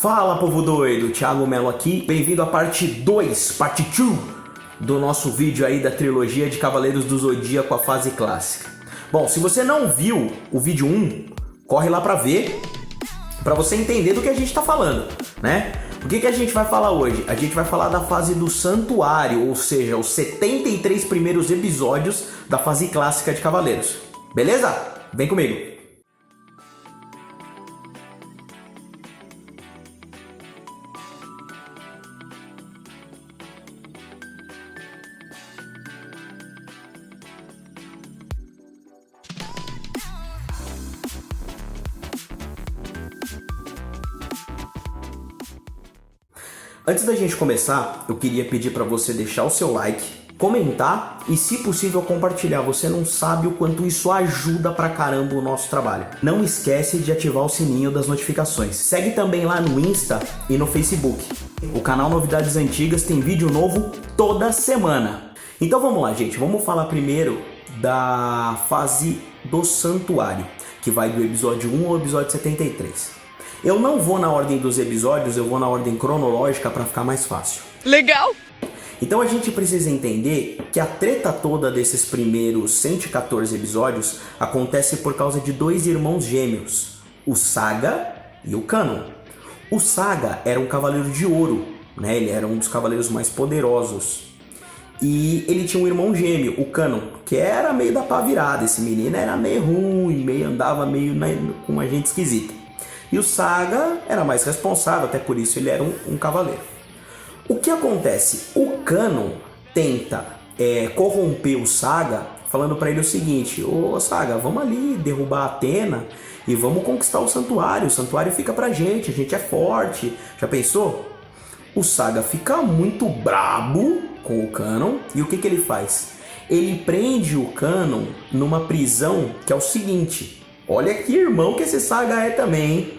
Fala, povo doido, Thiago Melo aqui, bem-vindo à parte 2, parte 2 do nosso vídeo aí da trilogia de Cavaleiros do Zodíaco, a fase clássica. Bom, se você não viu o vídeo 1, corre lá pra ver, pra você entender do que a gente tá falando, né? O que a gente vai falar hoje? A gente vai falar da fase do Santuário, ou seja, os 73 primeiros episódios da fase clássica de Cavaleiros. Beleza? Vem comigo! Antes da gente começar, eu queria pedir para você deixar o seu like, comentar e, se possível, compartilhar. Você não sabe o quanto isso ajuda pra caramba o nosso trabalho. Não esquece de ativar o sininho das notificações. Segue também lá no Insta e no Facebook. O canal Novidades Antigas tem vídeo novo toda semana. Então vamos lá, gente. Vamos falar primeiro da fase do Santuário, que vai do episódio 1 ao episódio 73. Eu não vou na ordem dos episódios, eu vou na ordem cronológica para ficar mais fácil. Legal! Então a gente precisa entender que a treta toda desses primeiros 114 episódios acontece por causa de dois irmãos gêmeos, o Saga e o Kanon. O Saga era um cavaleiro de ouro, né? Ele era um dos cavaleiros mais poderosos. E ele tinha um irmão gêmeo, o Kanon, que era meio da pá virada. Esse menino era meio ruim, andava meio com uma gente esquisita. E o Saga era mais responsável, até por isso ele era um cavaleiro. O que acontece? O Kanon tenta corromper o Saga, falando para ele o seguinte: ô Saga, vamos ali derrubar a Athena e vamos conquistar o santuário fica pra gente, a gente é forte. Já pensou? O Saga fica muito brabo com o Kanon e o que ele faz? Ele prende o Kanon numa prisão que é o seguinte: olha que irmão que esse Saga é também, hein?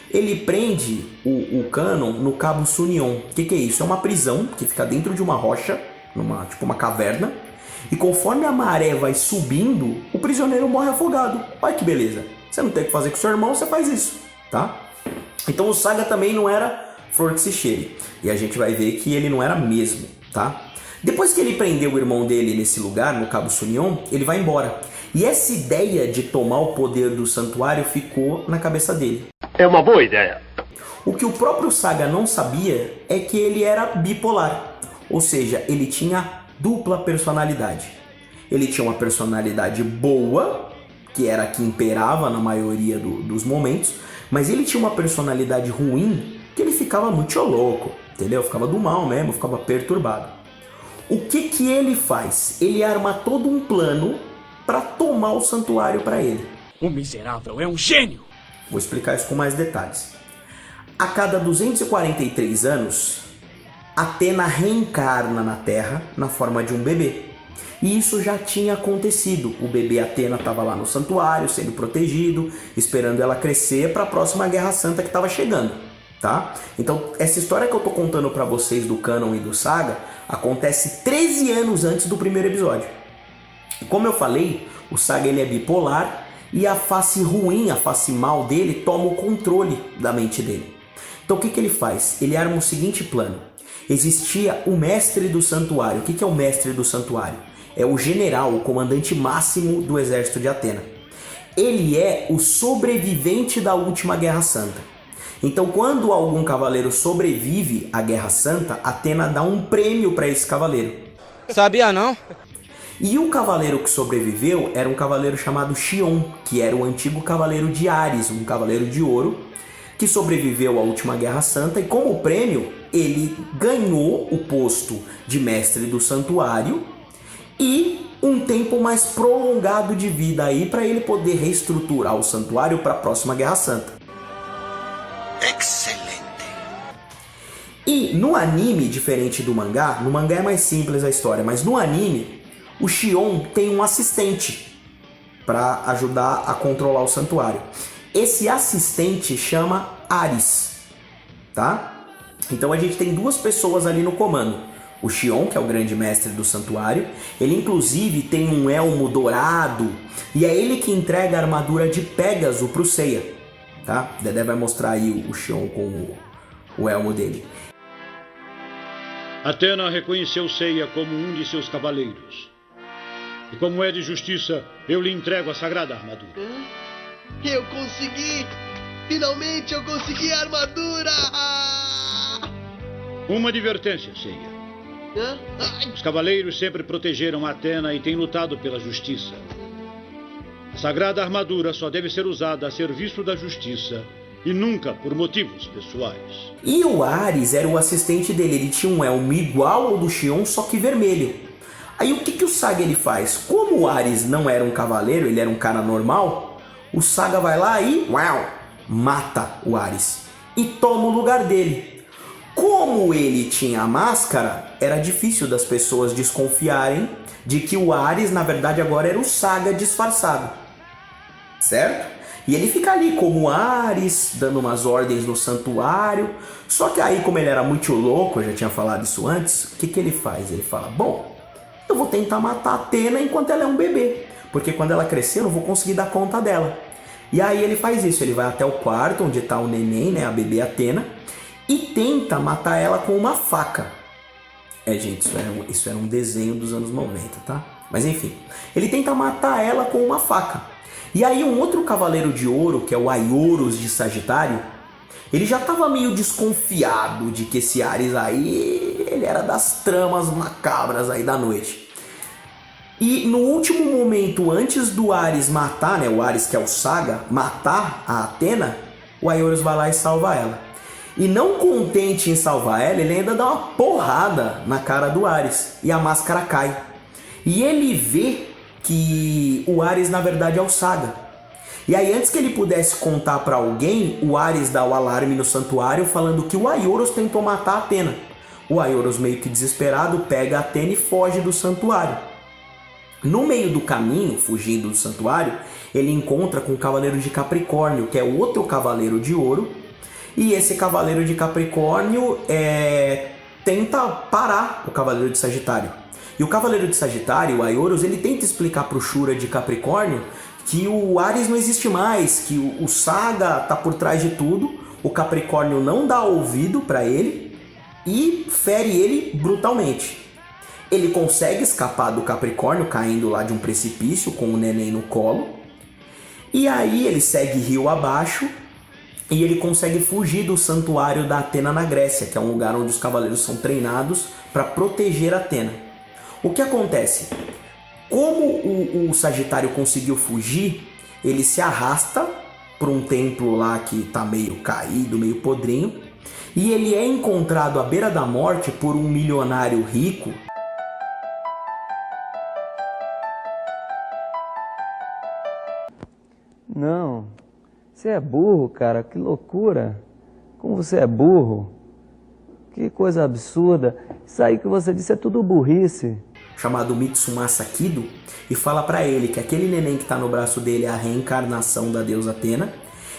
Ele prende o Kanon no Cabo Sunion. O que é isso? É uma prisão que fica dentro de uma rocha, tipo uma caverna. E conforme a maré vai subindo, o prisioneiro morre afogado. Olha que beleza. Você não tem o que fazer com seu irmão, você faz isso, tá? Então o Saga também não era flor que se cheire. E a gente vai ver que ele não era mesmo, tá? Depois que ele prendeu o irmão dele nesse lugar, no Cabo Sunion, ele vai embora. E essa ideia de tomar o poder do santuário ficou na cabeça dele. É uma boa ideia. O que o próprio Saga não sabia é que ele era bipolar. Ou seja, ele tinha dupla personalidade. Ele tinha uma personalidade boa, que era a que imperava na maioria dos momentos, mas ele tinha uma personalidade ruim, que ele ficava muito louco, entendeu? Ficava do mal mesmo, ficava perturbado. O que ele faz? Ele arma todo um plano para tomar o santuário para ele. O miserável é um gênio! Vou explicar isso com mais detalhes. A cada 243 anos, Athena reencarna na Terra na forma de um bebê. E isso já tinha acontecido. O bebê Athena estava lá no santuário, sendo protegido, esperando ela crescer para a próxima Guerra Santa que estava chegando, tá? Então, essa história que eu tô contando para vocês do Kanon e do Saga acontece 13 anos antes do primeiro episódio. E como eu falei, o Saga ele é bipolar e a face ruim, a face mal dele toma o controle da mente dele. Então o que ele faz? Ele arma o seguinte plano. Existia o mestre do santuário. O que é o mestre do santuário? É o general, o comandante máximo do exército de Athena. Ele é o sobrevivente da última Guerra Santa. Então quando algum cavaleiro sobrevive à Guerra Santa, Athena dá um prêmio para esse cavaleiro. Sabia não? E o cavaleiro que sobreviveu era um cavaleiro chamado Xion, que era o antigo cavaleiro de Ares, um cavaleiro de ouro, que sobreviveu à última Guerra Santa e como prêmio ele ganhou o posto de mestre do santuário e um tempo mais prolongado de vida aí para ele poder reestruturar o santuário para a próxima Guerra Santa. Excelente! E no anime, diferente do mangá, no mangá é mais simples a história, mas no anime o Xion tem um assistente para ajudar a controlar o santuário. Esse assistente chama Ares, tá? Então a gente tem duas pessoas ali no comando. O Xion, que é o grande mestre do santuário, ele inclusive tem um elmo dourado e é ele que entrega a armadura de Pégaso pro Seiya, tá? Dedé vai mostrar aí o Xion o elmo dele. Atena reconheceu Seiya como um de seus cavaleiros. E como é de justiça, eu lhe entrego a sagrada armadura. Eu consegui! Finalmente eu consegui a armadura! Uma advertência, Seiya. Os cavaleiros sempre protegeram Atena e têm lutado pela justiça. A sagrada armadura só deve ser usada a serviço da justiça e nunca por motivos pessoais. E o Ares era o assistente dele, ele tinha um elmo igual ao do Xion, só que vermelho. Aí o que o Saga ele faz? Como o Ares não era um cavaleiro, ele era um cara normal, o Saga vai lá e mata o Ares e toma o lugar dele. Como ele tinha a máscara, era difícil das pessoas desconfiarem de que o Ares, na verdade, agora era o Saga disfarçado. Certo? E ele fica ali como Ares, dando umas ordens no santuário. Só que aí, como ele era muito louco, eu já tinha falado isso antes, o que ele faz? Ele fala, bom, eu vou tentar matar a Atena enquanto ela é um bebê, porque quando ela crescer eu não vou conseguir dar conta dela. E aí ele faz isso, ele vai até o quarto onde está o neném, né, a bebê Atena, e tenta matar ela com uma faca. Gente, isso era um desenho dos anos 90, tá? Mas enfim, ele tenta matar ela com uma faca. E aí um outro cavaleiro de ouro, que é o Aioros de Sagitário, ele já estava meio desconfiado de que esse Ares aí, ele era das tramas macabras aí da noite. E no último momento, antes do Ares matar, né, o Ares que é o Saga, matar a Atena, o Aioros vai lá e salva ela. E não contente em salvar ela, ele ainda dá uma porrada na cara do Ares e a máscara cai. E ele vê que o Ares na verdade é o Saga. E aí antes que ele pudesse contar pra alguém, o Ares dá o alarme no santuário falando que o Aioros tentou matar a Atena. O Aioros, meio que desesperado, pega a Atena e foge do santuário. No meio do caminho, fugindo do santuário, ele encontra com o Cavaleiro de Capricórnio, que é outro Cavaleiro de Ouro. E esse Cavaleiro de Capricórnio tenta parar o Cavaleiro de Sagitário. E o Cavaleiro de Sagitário, o Aioros, ele tenta explicar pro Shura de Capricórnio que o Ares não existe mais, que o Saga tá por trás de tudo, o Capricórnio não dá ouvido para ele e fere ele brutalmente. Ele consegue escapar do Capricórnio caindo lá de um precipício com o neném no colo, e aí ele segue rio abaixo e ele consegue fugir do santuário da Atena na Grécia, que é um lugar onde os cavaleiros são treinados para proteger Atena. O que acontece? Como o Sagitário conseguiu fugir, ele se arrasta para um templo lá que está meio caído, meio podrinho, e ele é encontrado à beira da morte por um milionário rico. Não, você é burro, cara, que loucura. Como você é burro. Que coisa absurda. Isso aí que você disse é tudo burrice. Chamado Mitsumasa Kido, e fala pra ele que aquele neném que tá no braço dele é a reencarnação da deusa Atena,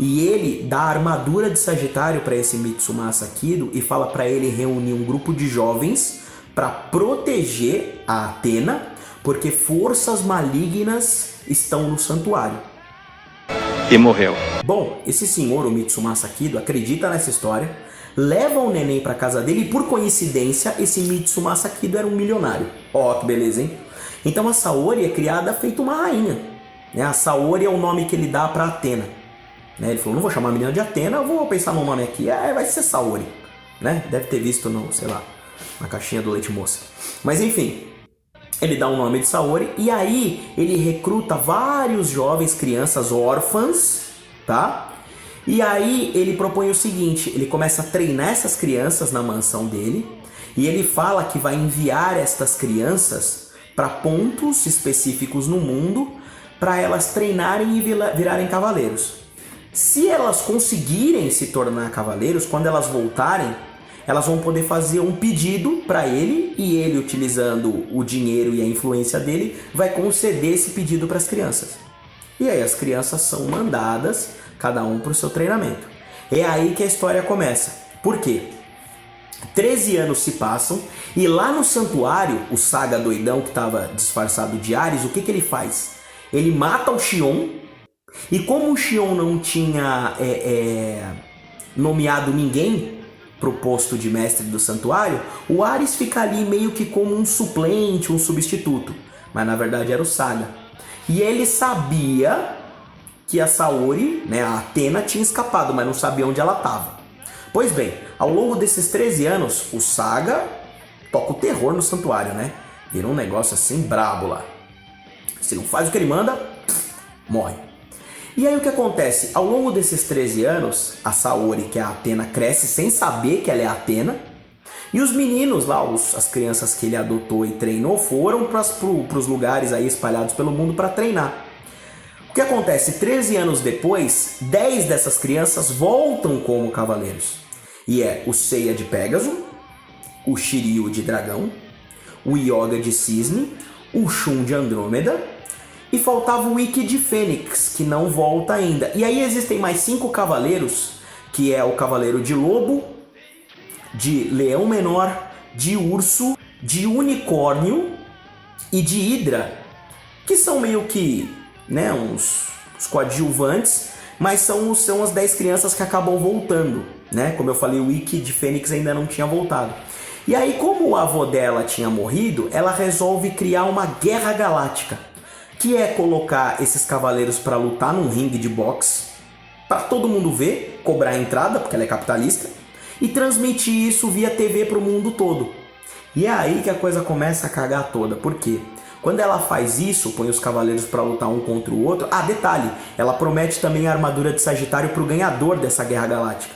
e ele dá a armadura de Sagitário para esse Mitsumasa Kido e fala pra ele reunir um grupo de jovens para proteger a Atena, porque forças malignas estão no santuário. E morreu. Bom, esse senhor, o Mitsumasa Kido, acredita nessa história, leva o neném pra casa dele e, por coincidência, esse Mitsumasa Kido era um milionário. Ó, que beleza, hein? Então a Saori é criada feito uma rainha. Né? A Saori é o nome que ele dá pra Atena. Né? Ele falou, não vou chamar a menina de Atena, eu vou pensar no nome aqui. Vai ser Saori. Né? Deve ter visto, no, sei lá, na caixinha do leite moça. Mas enfim, ele dá o nome de Saori e aí ele recruta vários jovens, crianças órfãs, tá? E aí ele propõe o seguinte, ele começa a treinar essas crianças na mansão dele e ele fala que vai enviar estas crianças para pontos específicos no mundo para elas treinarem e virarem cavaleiros. Se elas conseguirem se tornar cavaleiros, quando elas voltarem, elas vão poder fazer um pedido para ele e ele, utilizando o dinheiro e a influência dele, vai conceder esse pedido para as crianças. E aí as crianças são mandadas, cada um para o seu treinamento. É aí que a história começa. Por quê? 13 anos se passam e lá no santuário, o Saga doidão que estava disfarçado de Ares, o que ele faz? Ele mata o Xion e como o Xion não tinha nomeado ninguém, pro posto de mestre do santuário, o Ares fica ali meio que como um suplente, um substituto. Mas na verdade era o Saga. E ele sabia que a Saori, né, a Athena, tinha escapado, mas não sabia onde ela estava. Pois bem, ao longo desses 13 anos, o Saga toca o terror no santuário, né? Vira um negócio assim brabo lá. Se não faz o que ele manda, morre. E aí o que acontece? Ao longo desses 13 anos, a Saori, que é a Athena, cresce sem saber que ela é a Athena. E os meninos lá, as crianças que ele adotou e treinou, foram para os lugares aí espalhados pelo mundo para treinar. O que acontece? 13 anos depois, 10 dessas crianças voltam como cavaleiros. E é o Seiya de Pégaso, o Shiryu de Dragão, o Yoga de Cisne, o Shun de Andrômeda, e faltava o Ikki de Fênix, que não volta ainda. E aí existem mais 5 cavaleiros, que é o Cavaleiro de Lobo, de Leão Menor, de Urso, de Unicórnio e de Hidra, que são meio que, né, os coadjuvantes, mas são as 10 crianças que acabam voltando, né? Como eu falei, o Ikki de Fênix ainda não tinha voltado. E aí, como o avô dela tinha morrido, ela resolve criar uma guerra galáctica, que é colocar esses cavaleiros para lutar num ringue de boxe, para todo mundo ver, cobrar a entrada, porque ela é capitalista, e transmitir isso via TV para o mundo todo. E é aí que a coisa começa a cagar toda. Por quê? Quando ela faz isso, põe os cavaleiros para lutar um contra o outro... Ah, detalhe, ela promete também a armadura de Sagitário para o ganhador dessa guerra galáctica.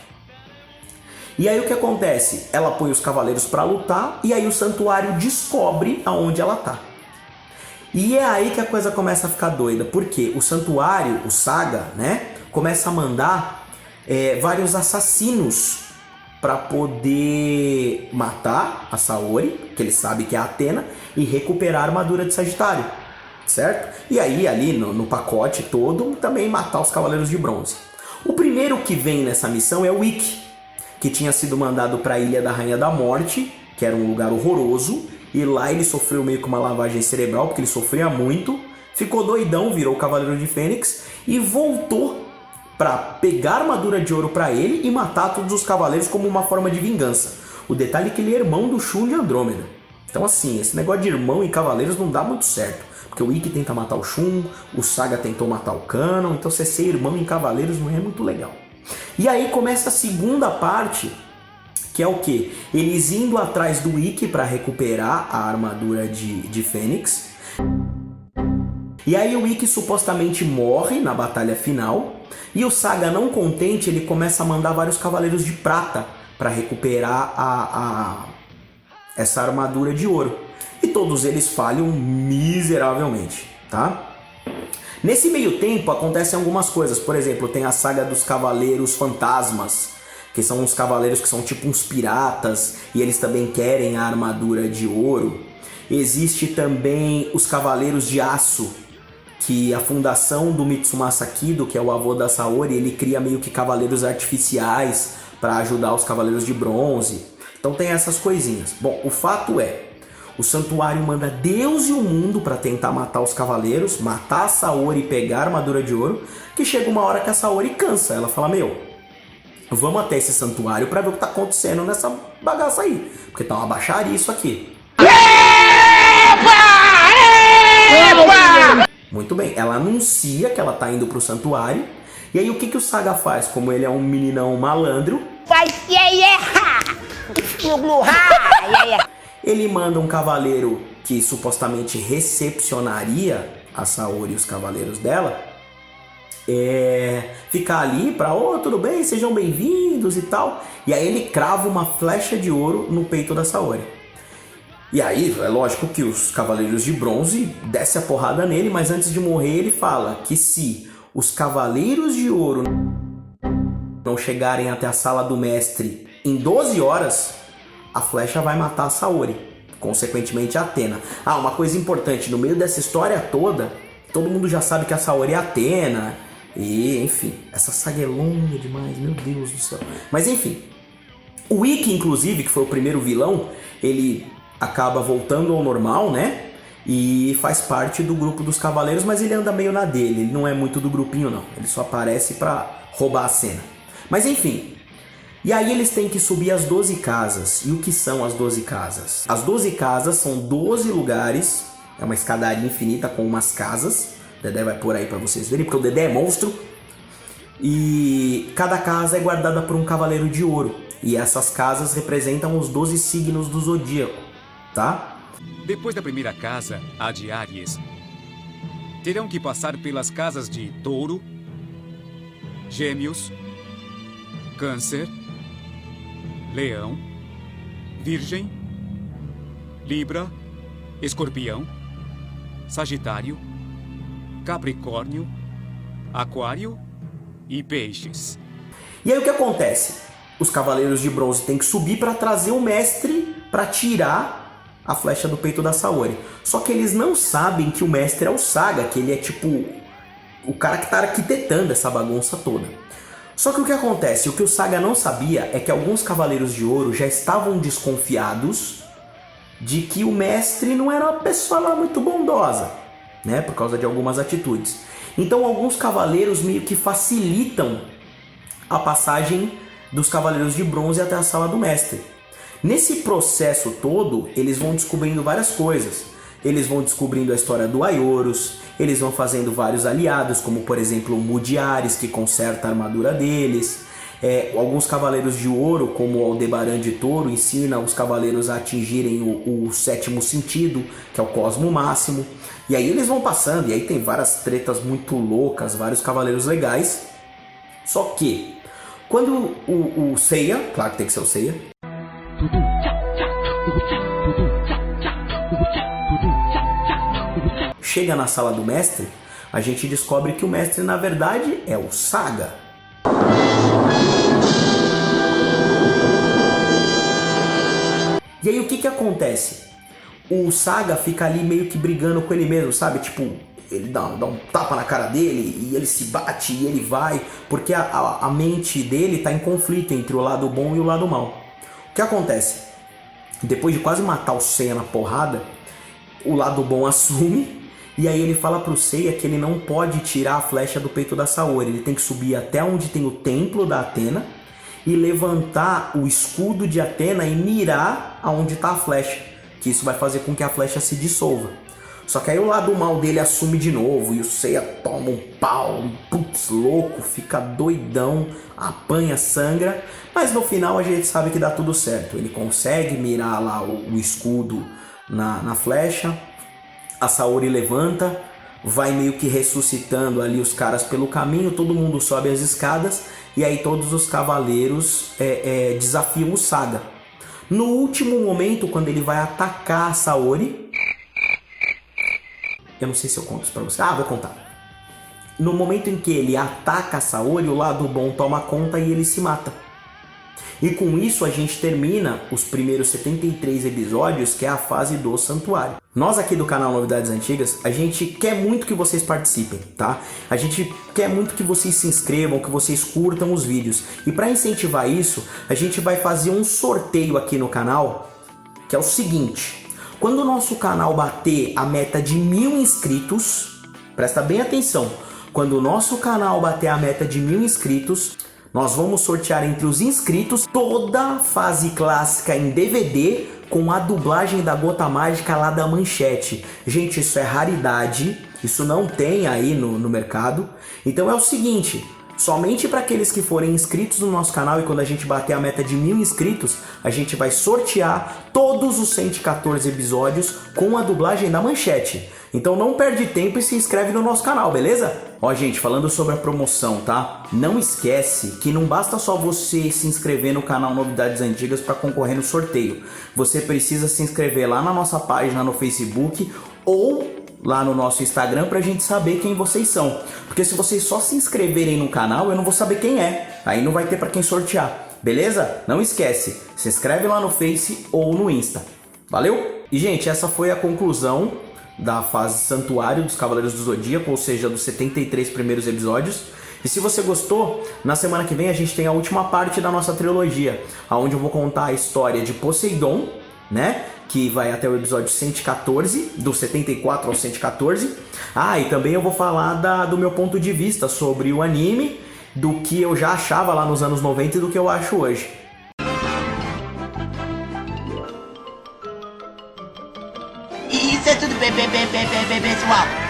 E aí o que acontece? Ela põe os cavaleiros para lutar e aí o santuário descobre aonde ela tá. E é aí que a coisa começa a ficar doida, porque o santuário, o Saga, né, começa a mandar vários assassinos para poder matar a Saori, que ele sabe que é a Athena, e recuperar a armadura de Sagitário, certo? E aí ali no pacote todo também matar os Cavaleiros de Bronze. O primeiro que vem nessa missão é o Ikki, que tinha sido mandado para a Ilha da Rainha da Morte, que era um lugar horroroso, e lá ele sofreu meio que uma lavagem cerebral, porque ele sofria muito, ficou doidão, virou o Cavaleiro de Fênix e voltou para pegar a armadura de ouro para ele e matar todos os cavaleiros como uma forma de vingança. O detalhe é que ele é irmão do Shun de Andrômeda. Então assim, esse negócio de irmão e cavaleiros não dá muito certo, porque o Ikki tenta matar o Shun, o Saga tentou matar o Kanon, então você ser irmão em cavaleiros não é muito legal. E aí começa a segunda parte, que é o quê? Eles indo atrás do Ikki para recuperar a armadura de Fênix. E aí o Ikki supostamente morre na batalha final. E o Saga, não contente, ele começa a mandar vários cavaleiros de prata para recuperar essa armadura de ouro. E todos eles falham miseravelmente, tá? Nesse meio tempo acontecem algumas coisas. Por exemplo, tem a saga dos Cavaleiros Fantasmas, que são uns cavaleiros que são tipo uns piratas e eles também querem a armadura de ouro. Existe também os Cavaleiros de Aço, que a fundação do Mitsumasa Kido, que é o avô da Saori, ele cria meio que cavaleiros artificiais para ajudar os Cavaleiros de Bronze. Então tem essas coisinhas. Bom, o fato é, o santuário manda Deus e o mundo para tentar matar os cavaleiros, matar a Saori e pegar a armadura de ouro, que chega uma hora que a Saori cansa. Ela fala, meu, vamos até esse santuário para ver o que tá acontecendo nessa bagaça aí, porque tá uma baixaria isso aqui. Muito bem, ela anuncia que ela tá indo pro santuário, e aí o que o Saga faz? Como ele é um meninão malandro, ele manda um cavaleiro que supostamente recepcionaria a Saori e os cavaleiros dela, ficar ali pra, tudo bem, sejam bem-vindos e tal, e aí ele crava uma flecha de ouro no peito da Saori. E aí, é lógico que os Cavaleiros de Bronze descem a porrada nele, mas antes de morrer ele fala que se os Cavaleiros de Ouro não chegarem até a sala do mestre em 12 horas, a flecha vai matar a Saori, consequentemente a Athena. Ah, uma coisa importante, no meio dessa história toda, todo mundo já sabe que a Saori é a Athena, e enfim, essa saga é longa demais, meu Deus do céu. Mas enfim, o Ikki, inclusive, que foi o primeiro vilão, ele acaba voltando ao normal, né? E faz parte do grupo dos cavaleiros, mas ele anda meio na dele, ele não é muito do grupinho não, ele só aparece pra roubar a cena. Mas enfim, E aí eles têm que subir as 12 casas. E o que são as 12 casas? As 12 casas são 12 lugares, é uma escadaria infinita com umas casas. O Dedé vai por aí pra vocês verem, porque o Dedé é monstro. E cada casa é guardada por um cavaleiro de ouro. E essas casas representam os 12 signos do zodíaco, tá? Depois da primeira casa, a de Áries, terão que passar pelas casas de Touro, Gêmeos, Câncer, Leão, Virgem, Libra, Escorpião, Sagitário, Capricórnio, Aquário e Peixes. E aí o que acontece? Os cavaleiros de bronze têm que subir para trazer o mestre para tirar a flecha do peito da Saori. Só que eles não sabem que o mestre é o Saga, que ele é tipo o cara que tá arquitetando essa bagunça toda. Só que o que acontece? O que o Saga não sabia é que alguns cavaleiros de ouro já estavam desconfiados de que o mestre não era uma pessoa lá muito bondosa, né? Por causa de algumas atitudes. Então alguns cavaleiros meio que facilitam a passagem dos cavaleiros de bronze até a sala do mestre. Nesse processo todo, eles vão descobrindo várias coisas. Eles vão descobrindo a história do Aioros, eles vão fazendo vários aliados, como por exemplo o Mudiares, que conserta a armadura deles. Alguns cavaleiros de ouro, como o Aldebaran de Touro, ensina os cavaleiros a atingirem o sétimo sentido, que é o cosmo máximo. E aí eles vão passando, e aí tem várias tretas muito loucas, vários cavaleiros legais. Só que, quando o Seiya, claro que tem que ser o Seiya, chega na sala do mestre, a gente descobre que o mestre na verdade é o Saga. E aí o que acontece? O Saga fica ali meio que brigando com ele mesmo, sabe? Tipo, ele dá um tapa na cara dele e ele se bate e ele vai, porque a mente dele tá em conflito entre o lado bom e o lado mal. O que acontece? Depois de quase matar o Seiya na porrada, o lado bom assume. E aí ele fala pro Seiya que ele não pode tirar a flecha do peito da Saori. Ele tem que subir até onde tem o templo da Atena e levantar o escudo de Atena e mirar aonde tá a flecha. Que isso vai fazer com que a flecha se dissolva. Só que aí o lado mal dele assume de novo e o Seiya toma um pau, putz, louco, fica doidão, apanha, sangra. Mas no final a gente sabe que dá tudo certo. Ele consegue mirar lá o escudo na flecha. A Saori levanta, vai meio que ressuscitando ali os caras pelo caminho, todo mundo sobe as escadas e aí todos os cavaleiros desafiam o Saga. No último momento, quando ele vai atacar a Saori, eu não sei se eu conto isso pra você, vou contar. No momento em que ele ataca a Saori, o lado bom toma conta e ele se mata. E com isso a gente termina os primeiros 73 episódios, que é a fase do santuário. Nós aqui do canal Novidades Antigas, a gente quer muito que vocês participem, tá? A gente quer muito que vocês se inscrevam, que vocês curtam os vídeos. E para incentivar isso, a gente vai fazer um sorteio aqui no canal, que é o seguinte. Quando o nosso canal bater a meta de 1000 inscritos, presta bem atenção. Quando o nosso canal bater a meta de 1000 inscritos, nós vamos sortear entre os inscritos toda a fase clássica em DVD com a dublagem da Gota Mágica lá da Manchete. Gente, isso é raridade, isso não tem aí no mercado. Então é o seguinte, somente para aqueles que forem inscritos no nosso canal e quando a gente bater a meta de 1000 inscritos, a gente vai sortear todos os 114 episódios com a dublagem da Manchete. Então não perde tempo e se inscreve no nosso canal, beleza? Ó, gente, falando sobre a promoção, tá? Não esquece que não basta só você se inscrever no canal Novidades Antigas para concorrer no sorteio. Você precisa se inscrever lá na nossa página no Facebook ou lá no nosso Instagram pra gente saber quem vocês são. Porque se vocês só se inscreverem no canal, eu não vou saber quem é. Aí não vai ter pra quem sortear, beleza? Não esquece, se inscreve lá no Face ou no Insta. Valeu? E, gente, essa foi a conclusão da fase Santuário dos Cavaleiros do Zodíaco, ou seja, dos 73 primeiros episódios. E se você gostou, na semana que vem a gente tem a última parte da nossa trilogia, onde eu vou contar a história de Poseidon, né? Que vai até o episódio 114, do 74 ao 114. E também eu vou falar do meu ponto de vista sobre o anime, do que eu já achava lá nos anos 90 e do que eu acho hoje. tudo bem, pessoal?